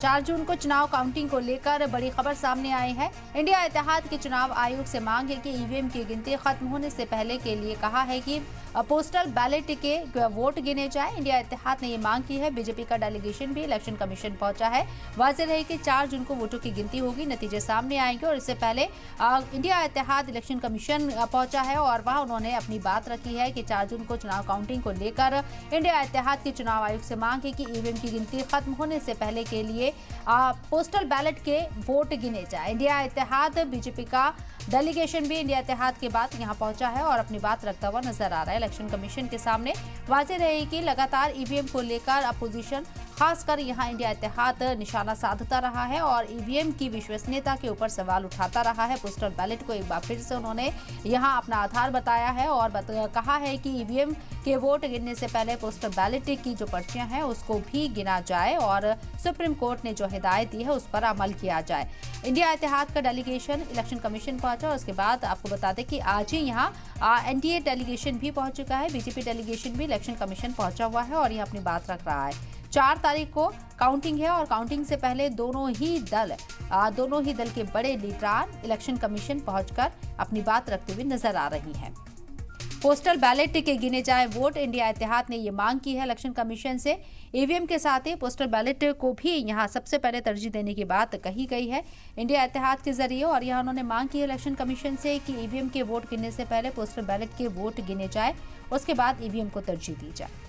4 जून को चुनाव काउंटिंग को लेकर बड़ी खबर सामने आई है। इंडिया इत्तेहाद के चुनाव आयोग से मांग है कि ईवीएम की गिनती खत्म होने से पहले के लिए कहा है कि पोस्टल बैलेट के वोट गिने जाए। इंडिया इत्तेहाद ने ये मांग की है। बीजेपी का डेलीगेशन भी इलेक्शन कमीशन पहुंचा है। वाज़ेह रहे कि 4 जून को वोटों की गिनती होगी, नतीजे सामने आएंगे और इससे पहले इंडिया इत्तेहाद इलेक्शन कमीशन पहुंचा है और वहां उन्होंने अपनी बात रखी है कि 4 जून को चुनाव काउंटिंग को लेकर इंडिया इत्तेहाद के चुनाव आयोग से मांग है कि ईवीएम की गिनती खत्म होने से पहले के लिए पोस्टल बैलेट के वोट गिने जाए। इंडिया इत्तेहाद बीजेपी का डेलीगेशन भी इंडिया इत्तेहाद के बाद यहां पहुंचा है और अपनी बात रखता हुआ नजर आ रहा है। इलेक्शन कमीशन के सामने वाज़ेह रहे कि लगातार ईवीएम को लेकर अपोजिशन खासकर यहां इंडिया इत्तेहाद निशाना साधता रहा है और ईवीएम की विश्वसनीयता के ऊपर सवाल उठाता रहा है। पोस्टल बैलेट को एक बार फिर से उन्होंने यहां अपना आधार बताया है और कहा है कि ईवीएम के वोट गिनने से पहले पोस्टल बैलेट की जो पर्चियां हैं उसको भी गिना जाए और सुप्रीम कोर्ट ने जो हिदायत दी है उस पर अमल किया जाए। इंडिया इत्तेहाद का डेलीगेशन इलेक्शन कमीशन पहुंचा और उसके बाद आपको बता दें कि आज ही यहाँ एनडीए डेलीगेशन भी पहुंच चुका है। बीजेपी डेलीगेशन भी इलेक्शन कमीशन पहुंचा हुआ है और यह अपनी बात रख रहा है। 4 तारीख को काउंटिंग है और काउंटिंग से पहले दोनों ही दल के बड़े लीडरान इलेक्शन कमीशन पहुंचकर अपनी बात रखते हुए नजर आ रही हैं। पोस्टल बैलेट के गिने जाए वोट, इंडिया इत्तेहाद ने ये मांग की है इलेक्शन कमीशन से। ईवीएम के साथ ही पोस्टल बैलेट को भी यहां सबसे पहले तरजीह देने की बात कही गई है इंडिया इत्तेहाद के जरिए और यहां उन्होंने मांग की है इलेक्शन कमीशन से कि ईवीएम के वोट गिनने से पहले पोस्टल बैलेट के वोट गिने जाए, उसके बाद ईवीएम को तरजीह दी जाए।